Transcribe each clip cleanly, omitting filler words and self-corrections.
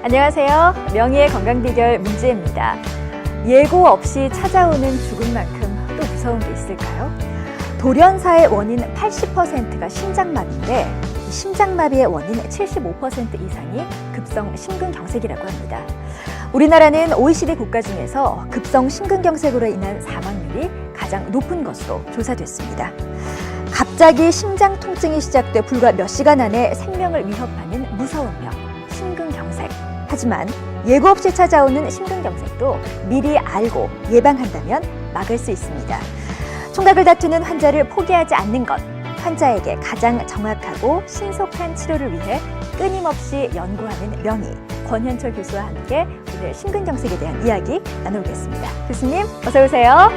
안녕하세요. 명의의 건강 비결 문지혜입니다. 예고 없이 찾아오는 죽음만큼 또 무서운 게 있을까요? 돌연사의 원인 80%가 심장마비인데 이 심장마비의 원인 75% 이상이 급성 심근경색이라고 합니다. 우리나라는 OECD 국가 중에서 급성 심근경색으로 인한 사망률이 가장 높은 것으로 조사됐습니다. 갑자기 심장 통증이 시작돼 불과 몇 시간 안에 생명을 위협하는 무서운 병, 심근경색. 하지만 예고 없이 찾아오는 심근경색도 미리 알고 예방한다면 막을 수 있습니다. 총각을 다투는 환자를 포기하지 않는 것, 환자에게 가장 정확하고 신속한 치료를 위해 끊임없이 연구하는 명의, 권현철 교수와 함께 오늘 심근경색에 대한 이야기 나눠보겠습니다. 교수님, 어서 오세요.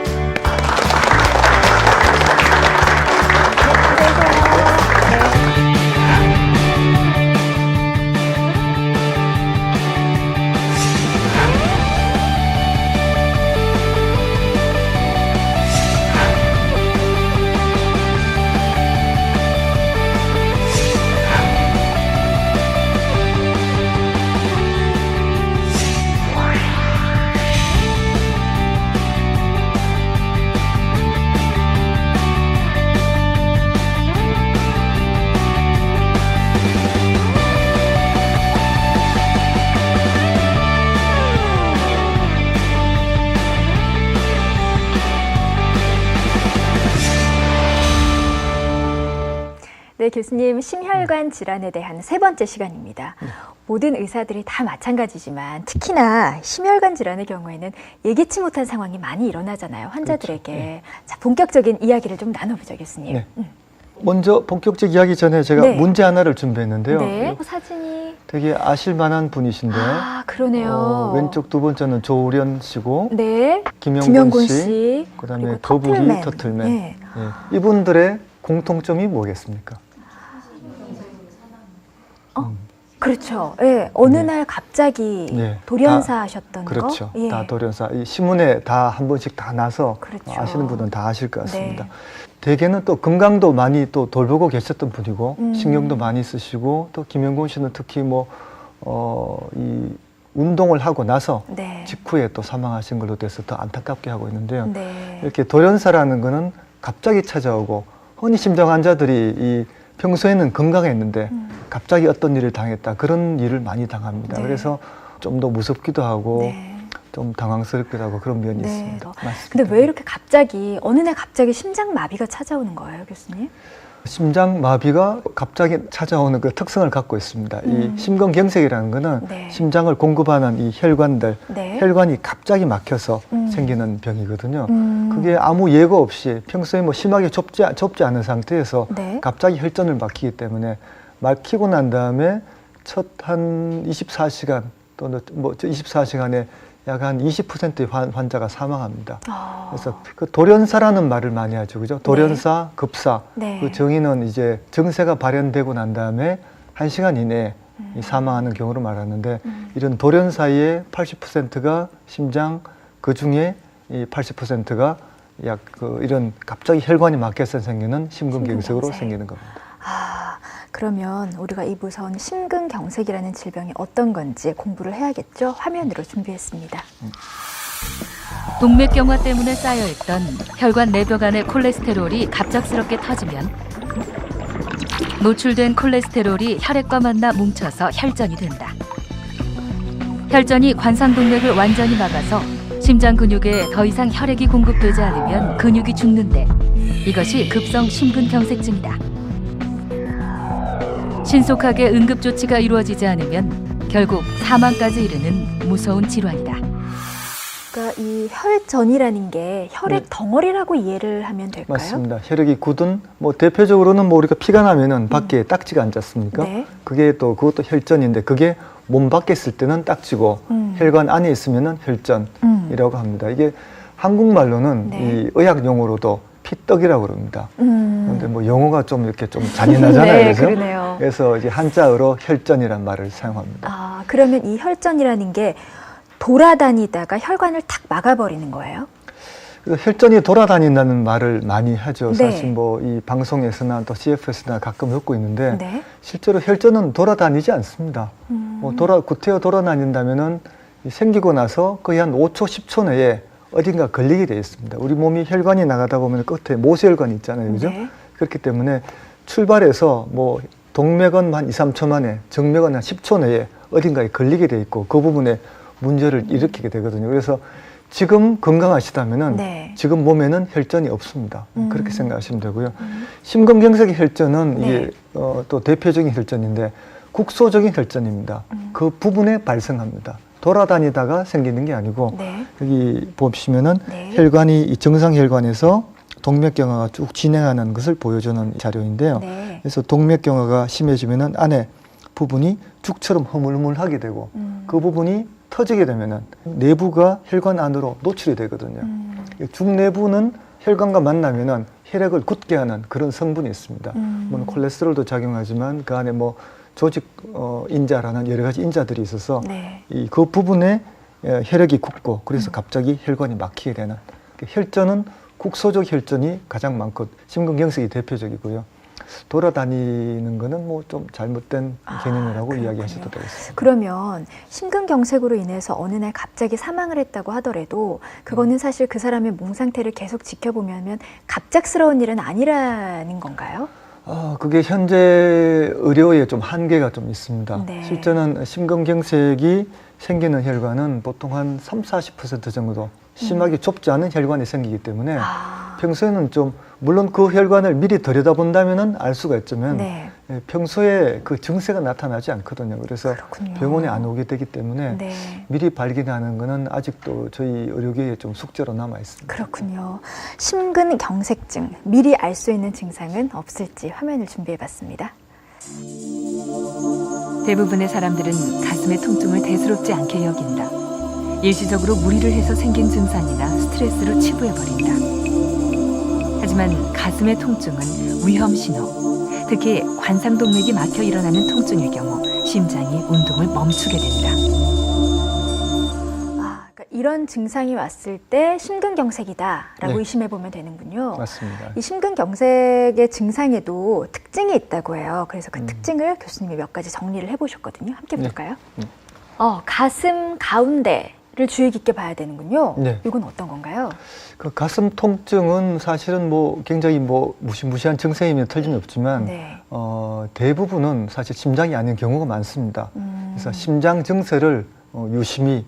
네, 교수님, 심혈관 질환에 대한 세 번째 시간입니다. 모든 의사들이 다 마찬가지지만 특히나 심혈관 질환의 경우에는 예기치 못한 상황이 많이 일어나잖아요, 환자들에게. 그렇죠. 네. 자, 본격적인 이야기를 좀 나눠보죠, 교수님. 네. 먼저 본격적 이야기 전에 제가 네. 문제 하나를 준비했는데요. 네, 사진이. 되게 아실만한 분이신데 아, 그러네요. 왼쪽 두 번째는 조우련 씨고 네, 김영곤 씨, 그다음에 그리고 거북이 터틀맨. 네. 네. 이분들의 공통점이 뭐겠습니까? 그렇죠. 예, 어느 네. 날 갑자기 네. 돌연사 하셨던 그렇죠. 거. 예. 다 돌연사. 이 신문에 다 한 번씩 다 나서 그렇죠. 아시는 분은 다 아실 것 같습니다. 네. 대개는 또 건강도 많이 또 돌보고 계셨던 분이고 신경도 많이 쓰시고 또 김영곤 씨는 특히 이 운동을 하고 나서 네. 직후에 또 사망하신 걸로 돼서 더 안타깝게 하고 있는데요. 네. 이렇게 돌연사라는 거는 갑자기 찾아오고 흔히 심장 환자들이 이 평소에는 건강했는데 갑자기 어떤 일을 당했다 그런 일을 많이 당합니다. 네. 그래서 좀 더 무섭기도 하고 네. 좀 당황스럽기도 하고 그런 면이 네. 있습니다. 맞습니다. 근데 왜 이렇게 갑자기 어느 날 갑자기 심장마비가 찾아오는 거예요, 교수님? 심장마비가 갑자기 찾아오는 그 특성을 갖고 있습니다. 이 심근경색이라는 거는 네. 심장을 공급하는 이 혈관들, 네. 혈관이 갑자기 막혀서 생기는 병이거든요. 음. 그게 아무 예고 없이 평소에 심하게 좁지 않은 상태에서 네. 갑자기 혈전을 막히기 때문에 막히고 난 다음에 첫 한 24시간 또는 24시간에 약 한 20%의 환자가 사망합니다. 그래서 그 돌연사라는 말을 많이 하죠. 그죠? 돌연사, 급사. 네. 그 정의는 이제 증세가 발현되고 난 다음에 1시간 이내에 이 사망하는 경우로 말하는데 이런 돌연사의 80%가 심장, 그 중에 이 80%가 약 이런 갑자기 혈관이 막혀서 생기는 심근경색으로 심근경색. 생기는 겁니다. 아, 그러면 우리가 이 무서운 심근경색이라는 질병이 어떤 건지 공부를 해야겠죠? 화면으로 준비했습니다. 동맥경화 때문에 쌓여있던 혈관 내벽 안의 콜레스테롤이 갑작스럽게 터지면 노출된 콜레스테롤이 혈액과 만나 뭉쳐서 혈전이 된다. 혈전이 관상동맥을 완전히 막아서 심장 근육에 더 이상 혈액이 공급되지 않으면 근육이 죽는데 이것이 급성 심근경색증이다. 신속하게 응급조치가 이루어지지 않으면 결국 사망까지 이르는 무서운 질환이다. 그러니까 이 혈전이라는 게 혈액 네. 덩어리라고 이해를 하면 될까요? 맞습니다. 혈액이 굳은 대표적으로는 우리가 피가 나면은 밖에 딱지가 앉지 않습니까? 네. 그게 또 그것도 혈전인데 그게 몸 밖에 있을 때는 딱지고 혈관 안에 있으면은 혈전이라고 합니다. 이게 한국말로는 네. 이 의학 용어로도 피떡이라고 그럽니다. 그런데 영어가 좀 이렇게 좀 잔인하잖아요. 네, 그래서 그러네요. 그래서 이제 한자어로 혈전이란 말을 사용합니다. 아, 그러면 이 혈전이라는 게 돌아다니다가 혈관을 탁 막아버리는 거예요? 그래서 혈전이 돌아다닌다는 말을 많이 하죠. 네. 사실 이 방송에서나 또 CF에서나 가끔 듣고 있는데 네. 실제로 혈전은 돌아다니지 않습니다. 구태여 돌아다닌다면은 생기고 나서 거의 한 5초, 10초 내에 어딘가 걸리게 되어 있습니다. 우리 몸이 혈관이 나가다 보면 끝에 모세혈관이 있잖아요. 그죠? 네. 그렇기 때문에 출발해서 뭐 동맥은 한 2, 3초 만에, 정맥은 한 10초 내에 어딘가에 걸리게 돼 있고 그 부분에 문제를 일으키게 되거든요. 그래서 지금 건강하시다면은 네. 지금 몸에는 혈전이 없습니다. 그렇게 생각하시면 되고요. 심근경색의 혈전은 네. 이게 또 대표적인 혈전인데 국소적인 혈전입니다. 그 부분에 발생합니다. 돌아다니다가 생기는 게 아니고 네. 여기 보시면은 네. 혈관이 이 정상 혈관에서 동맥경화가 쭉 진행하는 것을 보여주는 자료인데요. 네. 그래서 동맥경화가 심해지면은 안에 부분이 죽처럼 흐물흐물하게 되고 그 부분이 터지게 되면은 내부가 혈관 안으로 노출이 되거든요. 죽 내부는 혈관과 만나면은 혈액을 굳게 하는 그런 성분이 있습니다. 물론 콜레스테롤도 작용하지만 그 안에 뭐 조직 인자라는 여러 가지 인자들이 있어서 네. 이 그 부분에 혈액이 굳고 그래서 갑자기 혈관이 막히게 되는 혈전은 국소적 혈전이 가장 많고 심근경색이 대표적이고요. 돌아다니는 거는 뭐 좀 잘못된 개념이라고 그렇군요. 이야기하셔도 되겠습니다. 그러면 심근경색으로 인해서 어느 날 갑자기 사망을 했다고 하더라도 그거는 사실 그 사람의 몸 상태를 계속 지켜보면 갑작스러운 일은 아니라는 건가요? 그게 현재 의료에 좀 한계가 좀 있습니다. 네. 실제는 심근경색이 생기는 혈관은 보통 한 30-40% 정도 심하게 좁지 않은 혈관이 생기기 때문에 평소에는 좀 물론 그 혈관을 미리 들여다본다면은 알 수가 있지만 네. 평소에 그 증세가 나타나지 않거든요. 그래서 그렇군요. 병원에 안 오게 되기 때문에 네. 미리 발견하는 거는 아직도 저희 의료계에 좀 숙제로 남아 있습니다. 그렇군요. 심근경색증, 미리 알 수 있는 증상은 없을지 화면을 준비해봤습니다. 대부분의 사람들은 가슴의 통증을 대수롭지 않게 여긴다. 일시적으로 무리를 해서 생긴 증상이나 스트레스로 치부해버린다. 하지만 가슴의 통증은 위험 신호, 특히 관상동맥이 막혀 일어나는 통증의 경우 심장이 운동을 멈추게 된다. 그러니까 이런 증상이 왔을 때 심근경색이다라고 네. 의심해보면 되는군요. 맞습니다. 이 심근경색의 증상에도 특징이 있다고 해요. 그래서 그 특징을 교수님이 몇 가지 정리를 해보셨거든요. 함께 네. 볼까요? 가슴 가운데를 주의 깊게 봐야 되는군요. 네. 이건 어떤 건가요? 그 가슴 통증은 사실은 뭐 굉장히 뭐 무시무시한 증세이면 틀림없지만 네. 대부분은 사실 심장이 아닌 경우가 많습니다. 그래서 심장 증세를 유심히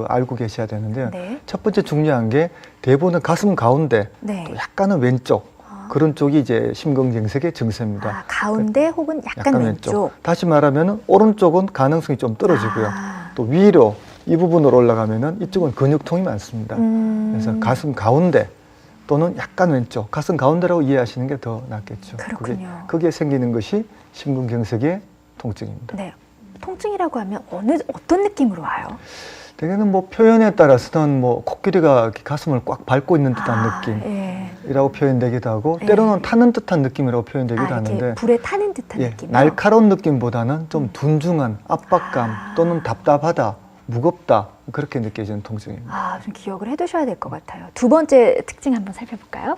알고 계셔야 되는데요. 네. 첫 번째 중요한 게 대부분은 가슴 가운데 네. 또 약간은 왼쪽 그런 쪽이 이제 심근경색의 증세입니다. 가운데 혹은 약간 왼쪽. 다시 말하면 오른쪽은 가능성이 좀 떨어지고요. 또 위로 이 부분으로 올라가면은 이쪽은 근육통이 많습니다. 그래서 가슴 가운데 또는 약간 왼쪽, 가슴 가운데라고 이해하시는 게 더 낫겠죠. 그렇군요. 그게 생기는 것이 심근경색의 통증입니다. 네. 통증이라고 하면 어떤 느낌으로 와요? 대개는 뭐 표현에 따라서는 뭐 코끼리가 이렇게 가슴을 꽉 밟고 있는 듯한 예. 느낌이라고 표현되기도 하고 예. 때로는 타는 듯한 느낌이라고 표현되기도 이렇게 하는데 불에 타는 듯한 예, 느낌이요? 날카로운 느낌보다는 좀 둔중한 압박감 또는 답답하다, 무겁다 그렇게 느껴지는 통증입니다. 좀 기억을 해두셔야 될 것 같아요. 두 번째 특징 한번 살펴볼까요?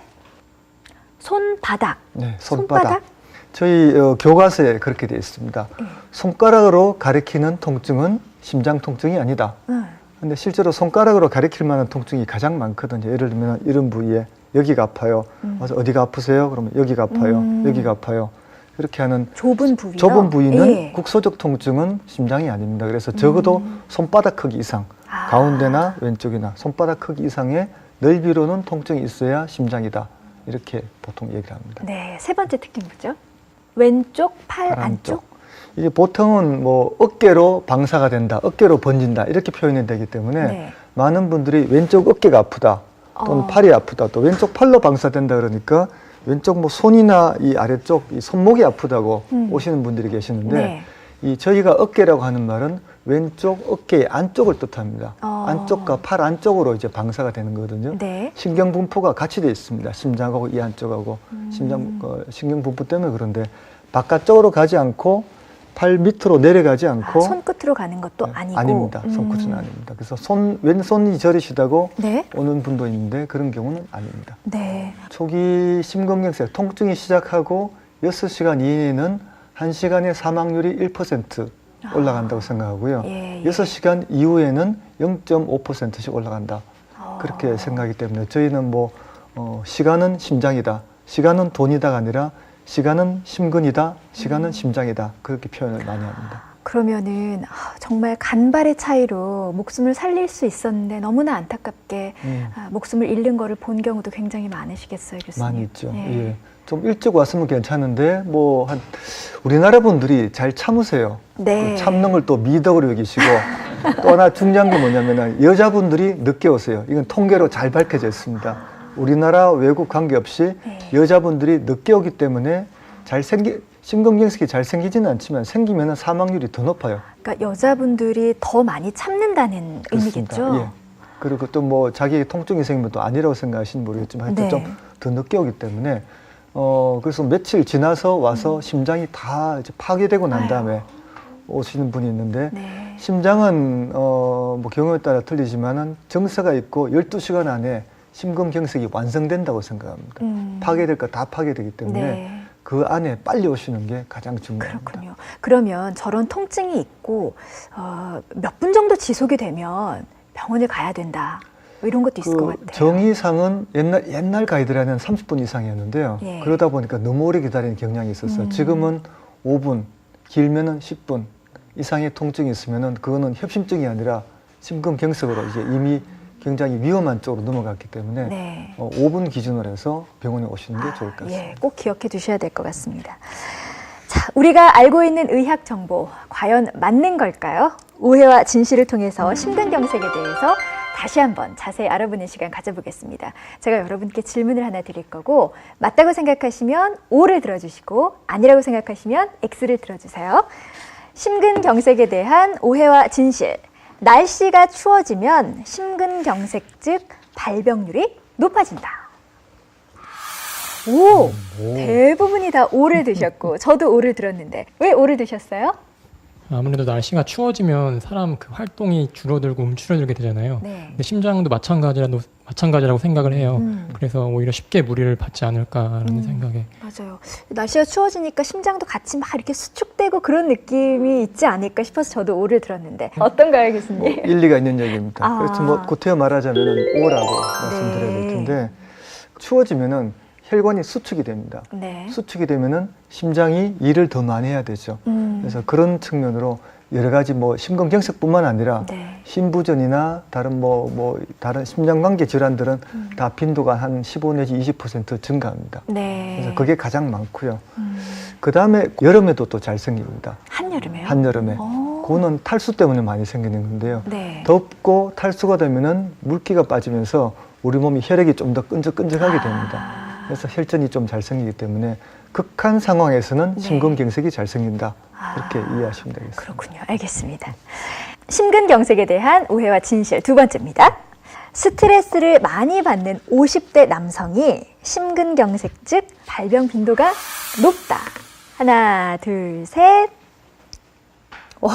손바닥. 네, 손바닥. 저희 교과서에 그렇게 되어 있습니다. 손가락으로 가리키는 통증은 심장 통증이 아니다. 근데 실제로 손가락으로 가리킬 만한 통증이 가장 많거든요. 예를 들면 이런 부위에 여기가 아파요. 그래서 어디가 아프세요? 그러면 여기가 아파요. 여기가 아파요. 그렇게 하는 좁은 부위요? 좁은 부위는 예. 국소적 통증은 심장이 아닙니다. 그래서 적어도 손바닥 크기 이상, 가운데나 왼쪽이나 손바닥 크기 이상의 넓이로는 통증이 있어야 심장이다. 이렇게 보통 얘기를 합니다. 네, 세 번째 특징 뭐죠? 왼쪽 팔 안쪽? 이게 보통은 뭐 어깨로 방사가 된다, 어깨로 번진다 이렇게 표현이 되기 때문에 네. 많은 분들이 왼쪽 어깨가 아프다 또는 팔이 아프다 또 왼쪽 팔로 방사된다 그러니까 왼쪽 뭐 손이나 이 아래쪽 이 손목이 아프다고 오시는 분들이 계시는데 네. 이 저희가 어깨라고 하는 말은 왼쪽 어깨의 안쪽을 뜻합니다. 안쪽과 팔 안쪽으로 이제 방사가 되는 거거든요. 네. 신경 분포가 같이 되어 있습니다. 심장하고 이 안쪽하고 신경 분포 때문에 그런데 바깥쪽으로 가지 않고 팔 밑으로 내려가지 않고 손끝으로 가는 것도 아니고 아닙니다. 손끝은 아닙니다. 그래서 왼손이 저리시다고 네. 오는 분도 있는데 그런 경우는 아닙니다. 네. 초기 심근경색 통증이 시작하고 6시간 이내에는 1시간의 사망률이 1% 올라간다고 생각하고요. 예, 예. 6시간 이후에는 0.5%씩 올라간다. 그렇게 생각하기 때문에 저희는 뭐 시간은 심장이다, 시간은 돈이다가 아니라 시간은 심근이다, 시간은 심장이다, 그렇게 표현을 많이 합니다. 그러면은 정말 간발의 차이로 목숨을 살릴 수 있었는데 너무나 안타깝게 목숨을 잃는 거를 본 경우도 굉장히 많으시겠어요, 교수님? 많이 있죠. 예. 예. 좀 일찍 왔으면 괜찮은데 뭐 우리나라 분들이 잘 참으세요. 네. 참는 걸 또 미덕으로 여기시고 또 하나 중요한 게 뭐냐면은 여자분들이 늦게 오세요. 이건 통계로 잘 밝혀져 있습니다. 우리나라 외국 관계없이 네. 여자분들이 늦게 오기 때문에 심근경색이 잘 생기지는 않지만 생기면 사망률이 더 높아요. 그러니까 여자분들이 더 많이 참는다는 그렇습니다. 의미겠죠? 예. 그리고 또 뭐 자기 통증이 생기면 또 아니라고 생각하시는 모르겠지만 하여튼 네. 좀 더 늦게 오기 때문에 그래서 며칠 지나서 와서 심장이 다 이제 파괴되고 난 다음에 오시는 분이 있는데 네. 심장은 뭐 경우에 따라 틀리지만은 정세가 있고 12시간 안에 심근경색이 완성된다고 생각합니다. 파괴될 거 다 파괴되기 때문에 네. 그 안에 빨리 오시는 게 가장 중요합니다. 그렇군요. 그러면 저런 통증이 있고 몇 분 정도 지속이 되면 병원에 가야 된다. 뭐 이런 것도 있을 것 같아요. 정의상은 옛날 가이드라인은 30분 이상이었는데요. 예. 그러다 보니까 너무 오래 기다리는 경향이 있었어요. 지금은 5분, 길면은 10분 이상의 통증이 있으면은 그거는 협심증이 아니라 심근경색으로 이제 이미 굉장히 위험한 쪽으로 넘어갔기 때문에 네. 5분 기준으로 해서 병원에 오시는 게 좋을 것 같습니다. 예, 꼭 기억해 두셔야 될 것 같습니다. 자, 우리가 알고 있는 의학 정보 과연 맞는 걸까요? 오해와 진실을 통해서 심근경색에 대해서 다시 한번 자세히 알아보는 시간 가져보겠습니다. 제가 여러분께 질문을 하나 드릴 거고 맞다고 생각하시면 O를 들어주시고 아니라고 생각하시면 X를 들어주세요. 심근경색에 대한 오해와 진실. 날씨가 추워지면 심근경색즉 발병률이 높아진다. 오! 대부분이 다 O를 드셨고 저도 O를 들었는데 왜 O를 드셨어요? 아무래도 날씨가 추워지면 사람 그 활동이 줄어들고 움츠러들게 되잖아요. 네. 근데 심장도 마찬가지라고 생각을 해요. 그래서 오히려 쉽게 무리를 받지 않을까라는 생각에. 맞아요. 날씨가 추워지니까 심장도 같이 막 이렇게 수축되고 그런 느낌이 있지 않을까 싶어서 저도 O를 들었는데 어떤가요, 교수님? 일리가 있는 얘기입니다. 아. 그래서 뭐 구태여 말하자면은 O라고 말씀드려야 될 텐데 추워지면은 혈관이 수축이 됩니다. 네. 수축이 되면은 심장이 일을 더 많이 해야 되죠. 그래서 그런 측면으로 여러 가지 뭐 심근경색뿐만 아니라 네. 심부전이나 다른 다른 심장관계 질환들은 다 빈도가 한 15 내지 20% 증가합니다. 네. 그래서 그게 가장 많고요. 그 다음에 여름에도 또 잘 생깁니다. 한여름에요? 한여름에. 오. 그거는 탈수 때문에 많이 생기는 건데요. 네. 덥고 탈수가 되면은 물기가 빠지면서 우리 몸이 혈액이 좀 더 끈적끈적하게 됩니다. 그래서 혈전이 좀 잘 생기기 때문에 극한 상황에서는 네. 심근경색이 잘 생긴다. 그렇게 이해하시면 되겠습니다. 그렇군요. 알겠습니다. 심근경색에 대한 오해와 진실 두 번째입니다. 스트레스를 많이 받는 50대 남성이 심근경색즉 발병 빈도가 높다. 하나, 둘, 셋. 오,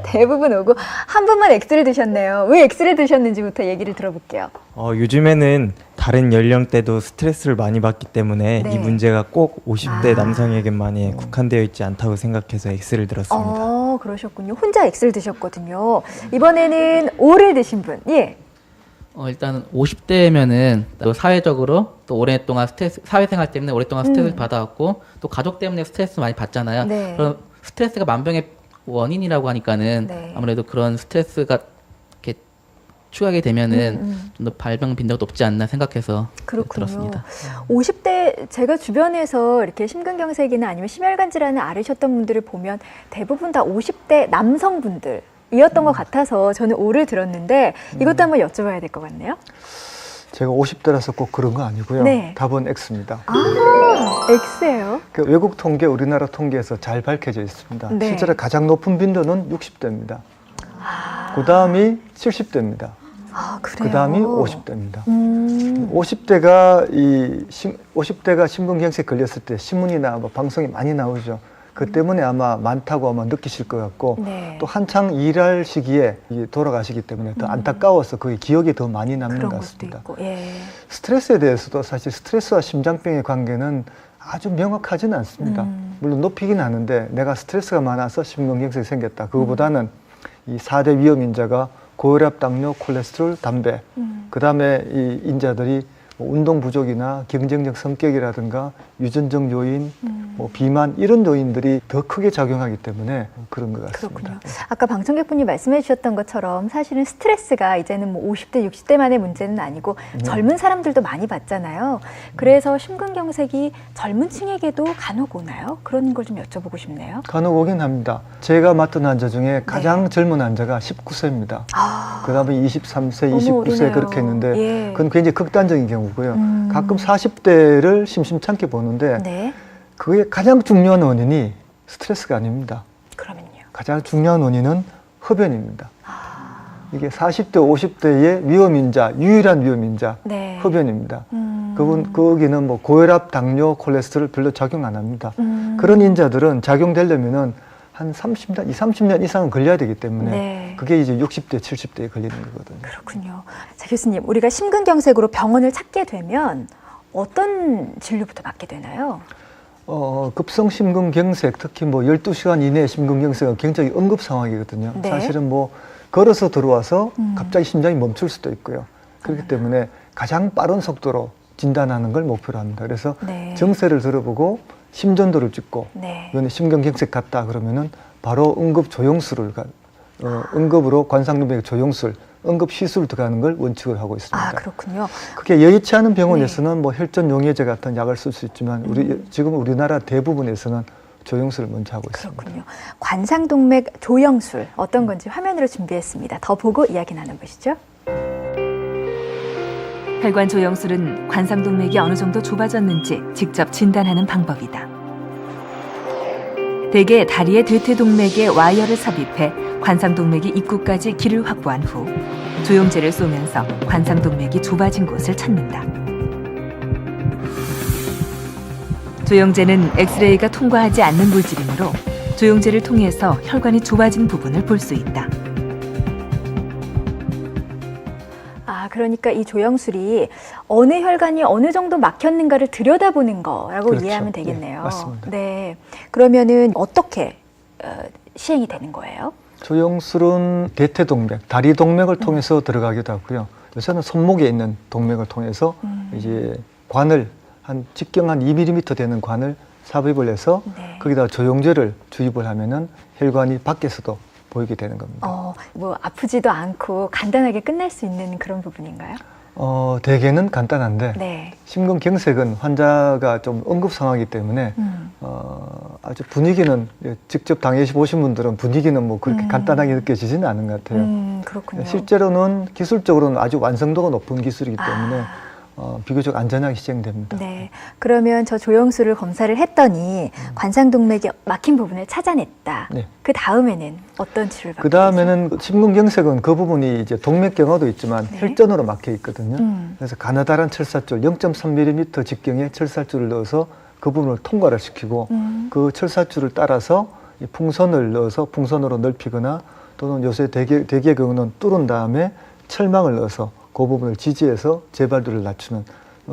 대부분 오고 한 분만 X를 드셨네요. 왜 X를 드셨는지부터 얘기를 들어볼게요. 요즘에는 다른 연령대도 스트레스를 많이 받기 때문에 네. 이 문제가 꼭 50대 아. 남성에게만이 국한되어 있지 않다고 생각해서 X를 들었습니다. 그러셨군요. 혼자 X를 드셨거든요. 이번에는 O를 드신 분. 예. 일단은 50대면은 또 사회적으로 또 오랫동안 사회생활 때문에 오랫동안 스트레스를 받아왔고 또 가족 때문에 스트레스 많이 받잖아요. 네. 그럼 스트레스가 만병의 원인이라고 하니까는 네. 아무래도 그런 스트레스가 이렇게 추가하게 되면은 좀 더 발병 빈도가 높지 않나 생각해서 그렇군요. 들었습니다. 50대 제가 주변에서 이렇게 심근경색이나 아니면 심혈관 질환을 앓으셨던 분들을 보면 대부분 다 50대 남성분들이었던 것 같아서 저는 O를 들었는데 이것도 한번 여쭤봐야 될 것 같네요. 제가 50대라서 꼭 그런 거 아니고요. 네. 답은 X입니다. X예요? 그 외국 통계, 우리나라 통계에서 잘 밝혀져 있습니다. 네. 실제로 가장 높은 빈도는 60대입니다. 그 다음이 70대입니다. 그래요? 그 다음이 50대입니다. 50대가 심근경색 걸렸을 때 신문이나 뭐 방송이 많이 나오죠. 그 때문에 아마 많다고 아마 느끼실 것 같고 네. 또 한창 일할 시기에 돌아가시기 때문에 더 안타까워서 그게 기억이 더 많이 남는 그런 것 것도 같습니다. 있고. 예. 스트레스에 대해서도 사실 스트레스와 심장병의 관계는 아주 명확하지는 않습니다. 물론 높이긴 하는데 내가 스트레스가 많아서 심근경색이 생겼다. 그거보다는 이 4대 위험 인자가 고혈압, 당뇨, 콜레스테롤, 담배. 그다음에 이 인자들이 뭐 운동 부족이나 경쟁적 성격이라든가 유전적 요인, 뭐 비만 이런 요인들이 더 크게 작용하기 때문에 그런 것 같습니다. 그렇군요. 아까 방청객분이 말씀해 주셨던 것처럼 사실은 스트레스가 이제는 뭐 50대, 60대만의 문제는 아니고 젊은 사람들도 많이 받잖아요. 그래서 심근경색이 젊은 층에게도 간혹 오나요? 그런 걸 좀 여쭤보고 싶네요. 간혹 오긴 합니다. 제가 맡은 환자 중에 가장 젊은 환자가 19세입니다. 그다음에 23세, 너무 29세 어리네요. 그렇게 했는데 예. 그건 굉장히 극단적인 경우고요. 가끔 40대를 심심찮게 보는데 네. 그게 가장 중요한 원인이 스트레스가 아닙니다. 그러면요. 가장 중요한 원인은 흡연입니다. 이게 40대, 50대의 위험인자, 유일한 위험인자, 네. 흡연입니다. 거기는 뭐 고혈압, 당뇨, 콜레스테롤 별로 작용 안 합니다. 그런 인자들은 작용되려면은 한 30년 이상은 걸려야 되기 때문에 네. 그게 이제 60대, 70대에 걸리는 거거든요. 그렇군요. 자, 교수님, 우리가 심근경색으로 병원을 찾게 되면 어떤 진료부터 받게 되나요? 급성 심근경색, 특히 뭐 12시간 이내의 심근경색은 굉장히 응급 상황이거든요. 네. 사실은 뭐 걸어서 들어와서 갑자기 심장이 멈출 수도 있고요. 그렇기 때문에 가장 빠른 속도로 진단하는 걸 목표로 합니다. 그래서 네. 정세를 들어보고 심전도를 찍고 네. 이번에 심근경색 같다 그러면은 바로 응급 조영술을 응급으로 관상동맥 조영술, 응급 시술 들어가는 걸 원칙으로 하고 있습니다. 아, 그렇군요. 그게 여의치 않은 병원에서는 뭐 혈전 용해제 같은 약을 쓸 수 있지만 지금 우리나라 대부분에서는 조영술을 먼저 하고 있습니다. 그렇군요. 관상동맥 조영술 어떤 건지 화면으로 준비했습니다. 더 보고 이야기 나눠보시죠. 혈관 조영술은 관상동맥이 어느 정도 좁아졌는지 직접 진단하는 방법이다. 대개 다리의 대퇴동맥에 와이어를 삽입해 관상동맥이 입구까지 길을 확보한 후 조영제를 쏘면서 관상동맥이 좁아진 곳을 찾는다. 조영제는 엑스레이가 통과하지 않는 물질이므로 조영제를 통해서 혈관이 좁아진 부분을 볼 수 있다. 아, 그러니까 이 조영술이 어느 혈관이 어느 정도 막혔는가를 들여다보는 거라고 그렇죠. 이해하면 되겠네요. 네, 맞습니다. 네. 그러면은 어떻게 시행이 되는 거예요? 조영술은 대퇴동맥, 다리동맥을 통해서 들어가기도 하고요. 요새는 손목에 있는 동맥을 통해서 이제 관을 한 직경 한 2mm 되는 관을 삽입을 해서 네. 거기다 조영제를 주입을 하면은 혈관이 밖에서도 보이게 되는 겁니다. 뭐 아프지도 않고 간단하게 끝날 수 있는 그런 부분인가요? 대개는 간단한데 네. 심근경색은 환자가 좀 응급 상황이기 때문에 아주 분위기는 직접 당해시 보신 분들은 분위기는 뭐 그렇게 간단하게 느껴지지는 않은 것 같아요. 그렇군요. 실제로는 기술적으로는 아주 완성도가 높은 기술이기 때문에 비교적 안전하게 시행됩니다. 네. 그러면 저 조영술을 검사를 했더니 관상동맥이 막힌 부분을 찾아냈다. 네. 그 다음에는 어떤 치료를 받게 그 다음에는 심근경색은 그 부분이 이제 동맥경화도 있지만 네. 혈전으로 막혀 있거든요. 음. 그래서 가느다란 철사줄 0.3mm 직경의 철사줄을 넣어서 그 부분을 통과를 시키고 그 철사줄을 따라서 이 풍선을 넣어서 풍선으로 넓히거나 또는 요새 대개 경우는 뚫은 다음에 철망을 넣어서 그 부분을 지지해서 재발도를 낮추는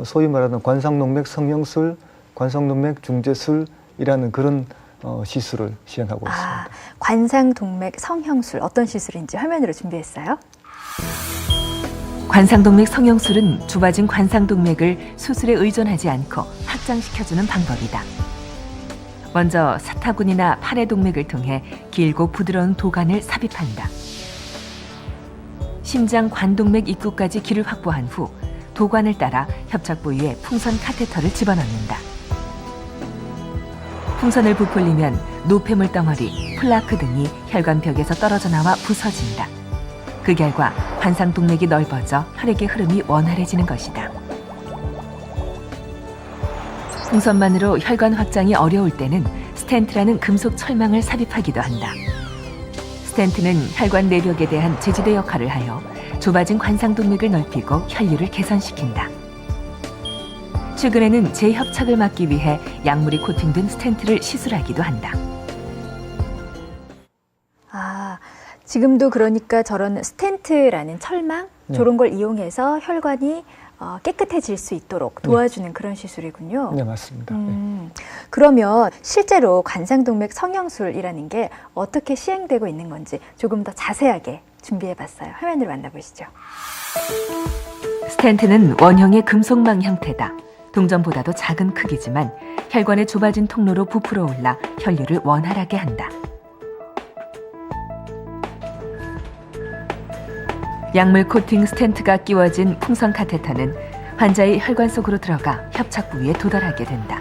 소위 말하는 관상동맥 성형술, 관상동맥 중재술이라는 그런 시술을 시행하고 있습니다. 관상동맥 성형술 어떤 시술인지 화면으로 준비했어요. 관상동맥 성형술은 좁아진 관상동맥을 수술에 의존하지 않고 확장시켜주는 방법이다. 먼저 사타구니나 팔의 동맥을 통해 길고 부드러운 도관을 삽입한다. 심장 관동맥 입구까지 길을 확보한 후 도관을 따라 협착 부위에 풍선 카테터를 집어넣는다. 풍선을 부풀리면 노폐물 덩어리, 플라크 등이 혈관벽에서 떨어져 나와 부서진다. 그 결과 관상동맥이 넓어져 혈액의 흐름이 원활해지는 것이다. 풍선만으로 혈관 확장이 어려울 때는 스텐트라는 금속 철망을 삽입하기도 한다. 스텐트는 혈관 내벽에 대한 제지대 역할을 하여 좁아진 관상동맥을 넓히고 혈류를 개선시킨다. 최근에는 재협착을 막기 위해 약물이 코팅된 스텐트를 시술하기도 한다. 지금도 그러니까 저런 스텐트라는 철망 네. 저런 걸 이용해서 혈관이 깨끗해질 수 있도록 도와주는 그런 시술이군요. 네, 맞습니다. 그러면 실제로 관상동맥 성형술이라는 게 어떻게 시행되고 있는 건지 조금 더 자세하게 준비해봤어요. 화면으로 만나보시죠. 스텐트는 원형의 금속망 형태다. 동전보다도 작은 크기지만 혈관의 좁아진 통로로 부풀어 올라 혈류를 원활하게 한다. 약물 코팅 스텐트가 끼워진 풍선 카테터는 환자의 혈관 속으로 들어가 협착 부위에 도달하게 된다.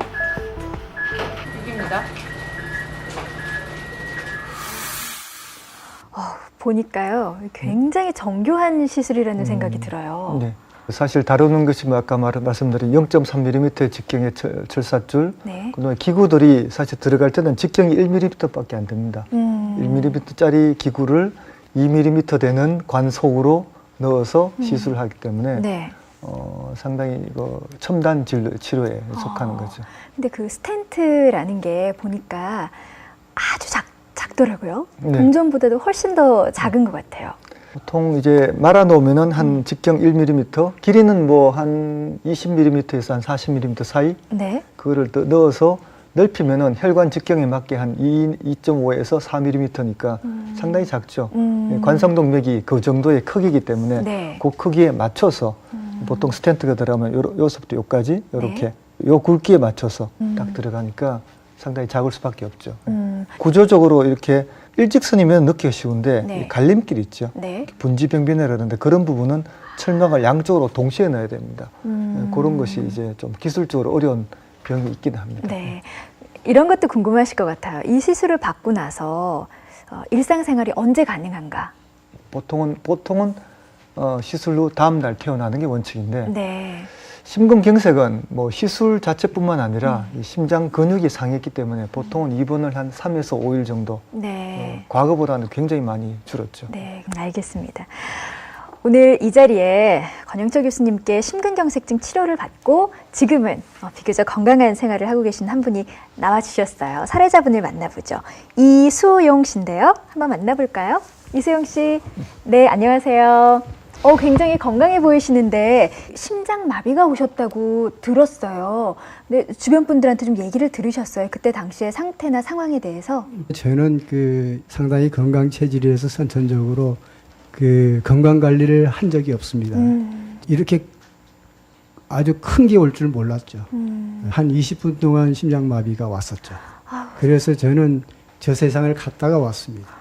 보니까요, 굉장히 정교한 시술이라는 생각이 들어요. 네. 사실 다루는 것이 뭐 아까 말씀드린 0.3mm 직경의 철사줄, 네. 그다음에 기구들이 사실 들어갈 때는 직경이 1mm밖에 안 됩니다. 1mm짜리 기구를 2mm 되는 관 속으로 넣어서 시술을 하기 때문에 네. 상당히 이거 첨단 치료에 속하는 거죠. 근데 그 스텐트라는 게 보니까 아주 작더라고요. 네. 동전보다도 훨씬 더 작은 것 같아요. 보통 이제 말아 놓으면은 한 직경 1mm, 길이는 뭐 한 20mm에서 한 40mm 사이, 네. 그거를 넣어서 넓히면은 혈관 직경에 맞게 한 2.5에서 4mm니까 상당히 작죠. 관상동맥이 그 정도의 크기이기 때문에 네. 그 크기에 맞춰서 보통 스텐트가 들어가면 요서부터 요까지 이렇게 요 굵기에 맞춰서 딱 들어가니까 상당히 작을 수밖에 없죠. 구조적으로 이렇게 일직선이면 넣기가 쉬운데 네. 이 갈림길 있죠. 네. 분지병변이라는데 그런 부분은 철막을 양쪽으로 동시에 넣어야 됩니다. 그런 것이 이제 좀 기술적으로 어려운 병이 있긴 합니다. 네. 이런 것도 궁금하실 것 같아요. 이 시술을 받고 나서 일상생활이 언제 가능한가? 보통은 시술 후 다음 날 퇴원하는 게 원칙인데 네. 심근경색은 뭐 시술 자체뿐만 아니라 이 심장 근육이 상했기 때문에 보통은 입원을 한 3에서 5일 정도 네. 과거보다는 굉장히 많이 줄었죠. 네, 알겠습니다. 오늘 이 자리에 권영철 교수님께 심근경색증 치료를 받고 지금은 비교적 건강한 생활을 하고 계신 한 분이 나와주셨어요. 사례자분을 만나보죠. 이수용 씨인데요. 한번 만나볼까요? 이수용 씨. 네, 안녕하세요. 굉장히 건강해 보이시는데 심장마비가 오셨다고 들었어요. 근데 주변 분들한테 좀 얘기를 들으셨어요? 그때 당시의 상태나 상황에 대해서? 저는 상당히 건강 체질이라서 선천적으로 건강 관리를 한 적이 없습니다. 이렇게 아주 큰 게 올 줄 몰랐죠. 한 20분 동안 심장마비가 왔었죠. 그래서 저는 저 세상을 갔다가 왔습니다.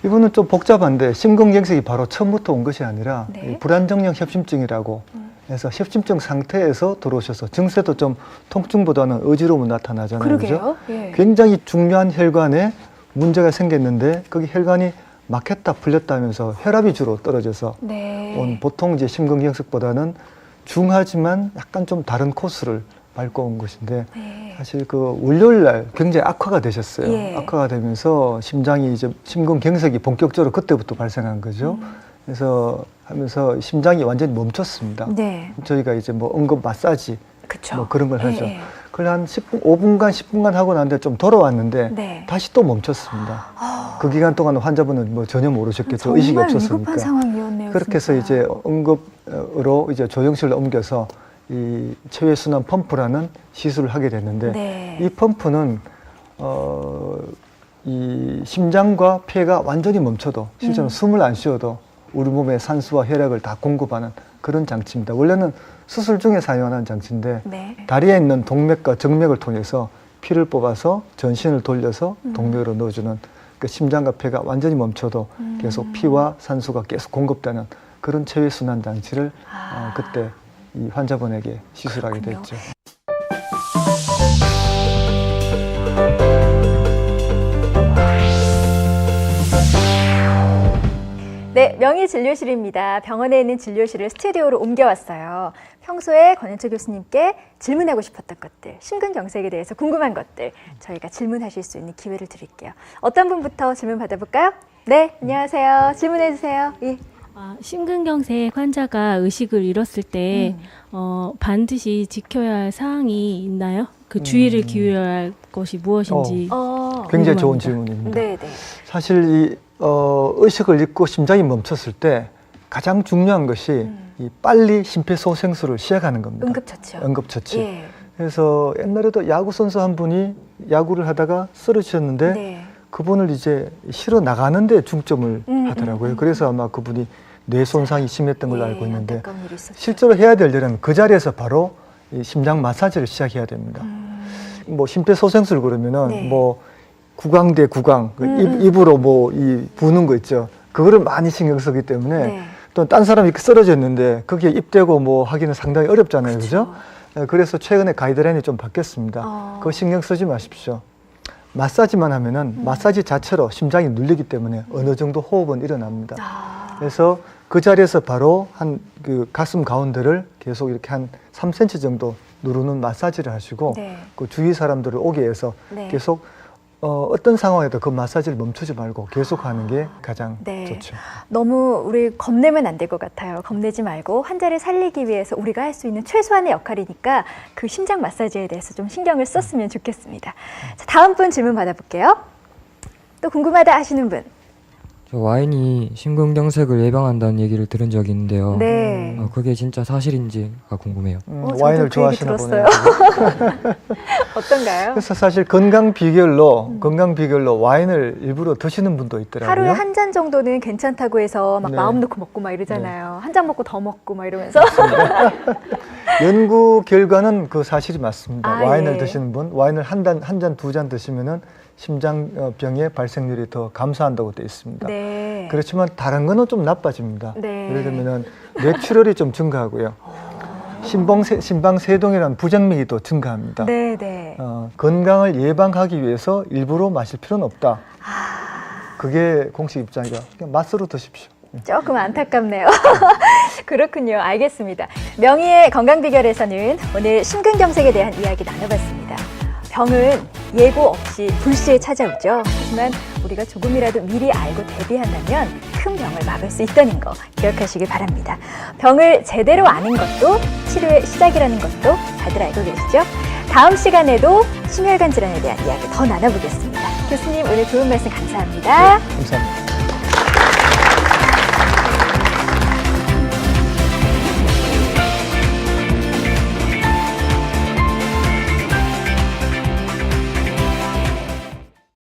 이분은 좀 복잡한데 심근경색이 바로 처음부터 온 것이 아니라 네. 이 불안정형 협심증이라고 해서 협심증 상태에서 들어오셔서 증세도 좀 통증보다는 어지러움이 나타나잖아요. 그죠? 그러게요. 예. 굉장히 중요한 혈관에 문제가 생겼는데 거기 혈관이 막혔다 풀렸다 하면서 혈압이 주로 떨어져서 네. 온 보통 이제 심근경색보다는 중하지만 약간 좀 다른 코스를 밟고 온 것인데 네. 사실 그 월요일 날 굉장히 악화가 되셨어요. 예. 악화가 되면서 심장이 이제 심근경색이 본격적으로 그때부터 발생한 거죠. 그래서 하면서 심장이 완전히 멈췄습니다. 네. 저희가 이제 뭐 응급 마사지 그쵸. 뭐 그런 걸 예, 하죠. 예. 그걸 한 10분 하고 났는데 좀 돌아왔는데 네. 다시 또 멈췄습니다. 그 기간 동안 환자분은 뭐 전혀 모르셨겠죠. 의식이 정말 없었으니까. 위급한 상황이었네요. 그렇게 해서 진짜. 이제 응급으로 이제 조정실로 옮겨서 이 체외순환 펌프라는 시술을 하게 됐는데 네. 이 펌프는 이 심장과 폐가 완전히 멈춰도 실제로 숨을 안 쉬어도 우리 몸에 산소와 혈액을 다 공급하는 그런 장치입니다. 원래는 수술 중에 사용하는 장치인데 네. 다리에 있는 동맥과 정맥을 통해서 피를 뽑아서 전신을 돌려서 동맥으로 넣어주는 그 심장과 폐가 완전히 멈춰도 계속 피와 산소가 계속 공급되는 그런 체외순환 장치를 그때 이 환자분에게 시술하게 그렇군요. 됐죠. 네, 명의진료실입니다. 병원에 있는 진료실을 스튜디오로 옮겨왔어요. 평소에 권현철 교수님께 질문하고 싶었던 것들, 심근경색에 대해서 궁금한 것들 저희가 질문하실 수 있는 기회를 드릴게요. 어떤 분부터 질문 받아볼까요? 네, 안녕하세요. 질문해 주세요. 예. 심근경색 환자가 의식을 잃었을 때 반드시 지켜야 할 사항이 있나요? 그 주의를 기울여야 할 것이 무엇인지. 굉장히 좋은 궁금합니다. 질문입니다. 네, 네. 사실 이 의식을 잃고 심장이 멈췄을 때 가장 중요한 것이 이 빨리 심폐소생술을 시작하는 겁니다. 응급처치요. 응급처치. 예. 그래서 옛날에도 야구 선수 한 분이 야구를 하다가 쓰러지셨는데 네. 그분을 이제 실어 나가는데 중점을 하더라고요. 그래서 아마 그분이 뇌 손상이 심했던 걸로 알고 있는데 안타까운 일이 있었죠. 실제로 해야 될 일은 그 자리에서 바로 이 심장 마사지를 시작해야 됩니다. 뭐 심폐소생술 그러면은 네. 뭐 구강 대 구강 그 입으로 뭐 이 부는 거 있죠. 그거를 많이 신경 쓰기 때문에 네. 또 딴 사람이 이렇게 쓰러졌는데 거기에 입대고 뭐 하기는 상당히 어렵잖아요, 그죠? 그래서 최근에 가이드라인이 좀 바뀌었습니다. 그거 신경 쓰지 마십시오. 마사지만 하면은 마사지 자체로 심장이 눌리기 때문에 어느 정도 호흡은 일어납니다. 그래서 그 자리에서 바로 한 그 가슴 가운데를 계속 이렇게 한 3cm 정도 누르는 마사지를 하시고 네. 그 주위 사람들을 오게 해서 네. 계속 어떤 상황에도 그 마사지를 멈추지 말고 계속 하는 게 가장 네. 좋죠. 너무 우리 겁내면 안 될 것 같아요. 겁내지 말고 환자를 살리기 위해서 우리가 할 수 있는 최소한의 역할이니까 그 심장 마사지에 대해서 좀 신경을 썼으면 좋겠습니다. 자, 다음 분 질문 받아볼게요. 또 궁금하다 하시는 분. 저 와인이 심근경색을 예방한다는 얘기를 들은 적이 있는데요. 네. 그게 진짜 사실인지가 궁금해요. 저도 와인을 그 얘기 좋아하시나 들었어요. 보네요. 어떤가요? 그래서 사실 건강 비결로 와인을 일부러 드시는 분도 있더라고요. 하루에 한 잔 정도는 괜찮다고 해서 막 네. 마음 놓고 먹고 막 이러잖아요. 한 잔 먹고 더 먹고 막 이러면서. 연구 결과는 그 사실이 맞습니다. 아, 와인을 예. 드시는 분, 와인을 한 잔, 두 잔 드시면은 심장병의 발생률이 더 감소한다고 되어 있습니다. 네. 그렇지만 다른 거는 좀 나빠집니다. 네. 예를 들면은 뇌출혈이 좀 증가하고요. 심방세동이라는 부정맥이 또 증가합니다. 네, 네. 건강을 예방하기 위해서 일부러 마실 필요는 없다. 그게 공식 입장이라 그냥 맛으로 드십시오. 조금 안타깝네요. 그렇군요. 알겠습니다. 명의의 건강 비결에서는 오늘 심근경색에 대한 이야기 나눠봤습니다. 병은 예고 없이 불시에 찾아오죠. 하지만 우리가 조금이라도 미리 알고 대비한다면 큰 병을 막을 수 있다는 거 기억하시길 바랍니다. 병을 제대로 아는 것도 치료의 시작이라는 것도 다들 알고 계시죠? 다음 시간에도 심혈관 질환에 대한 이야기 더 나눠보겠습니다. 교수님 오늘 좋은 말씀 감사합니다. 감사합니다.